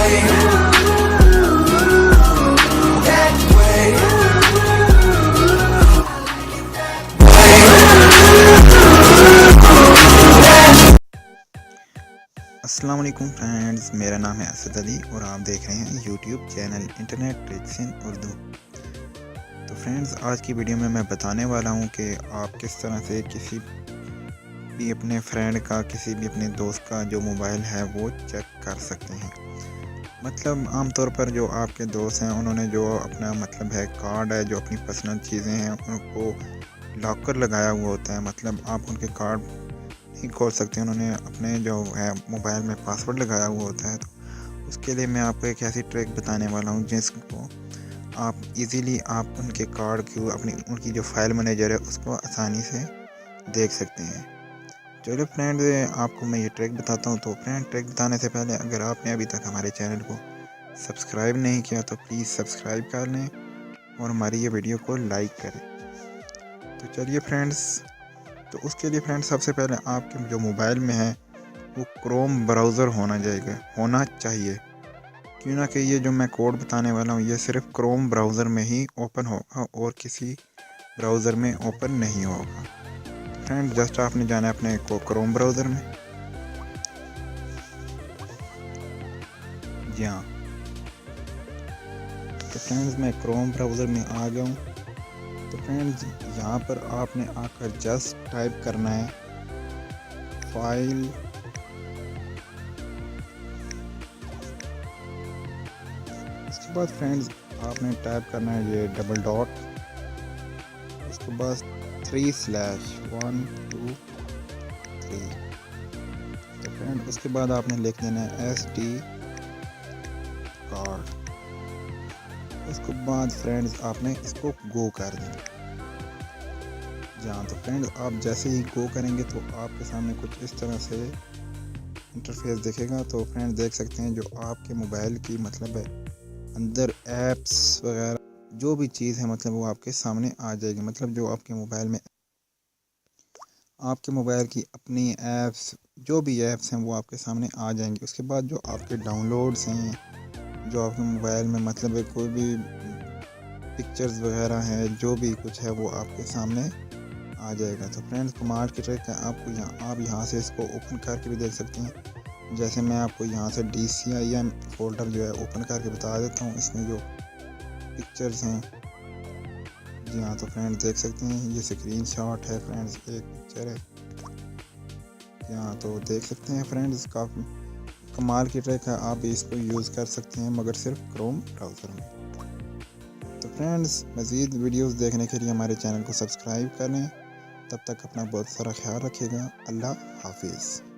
अस्सलाम वालेकुम फ्रेंड्स, मेरा नाम है असद अली और आप देख रहे हैं यूट्यूब चैनल इंटरनेट ट्रिक्स इन उर्दू। तो फ्रेंड्स, आज की वीडियो में मैं बताने वाला हूं कि आप किस तरह से किसी भी अपने फ्रेंड का, किसी भी अपने दोस्त का जो मोबाइल है वो चेक कर सकते हैं। मतलब आमतौर पर जो आपके दोस्त हैं उन्होंने जो अपना मतलब है कार्ड है, जो अपनी पर्सनल चीज़ें हैं उनको लॉकर लगाया हुआ होता है। मतलब आप उनके कार्ड नहीं खोल सकते, उन्होंने अपने जो है मोबाइल में पासवर्ड लगाया हुआ होता है। तो उसके लिए मैं आपको एक ऐसी ट्रिक बताने वाला हूँ जिसको आप इजीली आप उनके कार्ड की अपनी उनकी जो फाइल मैनेजर है उसको आसानी से देख सकते हैं। चलो फ्रेंड, आपको मैं ये ट्रिक बताता हूँ। तो फ्रेंड, ट्रिक बताने से पहले अगर आपने अभी तक हमारे चैनल को सब्सक्राइब नहीं किया तो प्लीज़ सब्सक्राइब कर लें और हमारी ये वीडियो को लाइक करें। तो चलिए फ्रेंड्स, तो उसके लिए फ्रेंड्स सबसे पहले आपके जो मोबाइल में है वो क्रोम ब्राउज़र होना चाहिए। क्यों ना कि ये जो मैं कोड बताने वाला हूँ ये सिर्फ क्रोम ब्राउज़र में ही ओपन होगा और किसी ब्राउज़र में ओपन नहीं होगा। फ्रेंड, जस्ट आपने जाना है अपने को क्रोम ब्राउज़र में। जी हाँ, तो फ्रेंड्स मैं क्रोम ब्राउज़र में आ गया हूँ। तो फ्रेंड्स, यहाँ पर आपने आकर जस्ट टाइप करना है फाइल उसके बाद फ्रेंड्स आपने टाइप करना है ये डबल डॉट, उसके बाद 3/1 2 3। तो फ्रेंड उसके बाद आपने लिख देना है SD कार्ड। उसके बाद फ्रेंड्स आपने इसको गो कर देना। जहाँ तो फ्रेंड्स आप जैसे ही गो करेंगे तो आपके सामने कुछ इस तरह से इंटरफेस दिखेगा। तो फ्रेंड्स देख सकते हैं जो आपके मोबाइल की मतलब है अंदर ऐप्स वगैरह जो भी चीज़ है मतलब वो आपके सामने आ जाएगी। मतलब जो आपके मोबाइल में आपके मोबाइल की अपनी ऐप्स, जो भी ऐप्स हैं वो आपके सामने आ जाएंगी। उसके बाद जो आपके डाउनलोड्स हैं, जो आपके मोबाइल में मतलब है कोई भी पिक्चर्स वगैरह हैं, जो भी कुछ है वो आपके सामने आ जाएगा। तो फ्रेंड्स कमाल की ट्रिक है, आप यहाँ से इसको ओपन करके भी देख सकते हैं। जैसे मैं आपको यहाँ से DCIM फोल्डर जो है ओपन करके बता देता हूँ, इसमें जो पिक्चर्स हैं। जी हाँ, तो फ्रेंड्स देख सकते हैं ये स्क्रीनशॉट है फ्रेंड्स, एक पिक्चर है। जी हाँ, तो देख सकते हैं फ्रेंड्स काफ़ी कमाल की ट्रिक है, आप इसको यूज़ कर सकते हैं मगर सिर्फ क्रोम ब्राउज़र में। तो फ्रेंड्स मज़ीद वीडियोस देखने के लिए हमारे चैनल को सब्सक्राइब करें। तब तक अपना बहुत सारा ख्याल रखिएगा। अल्लाह हाफिज़।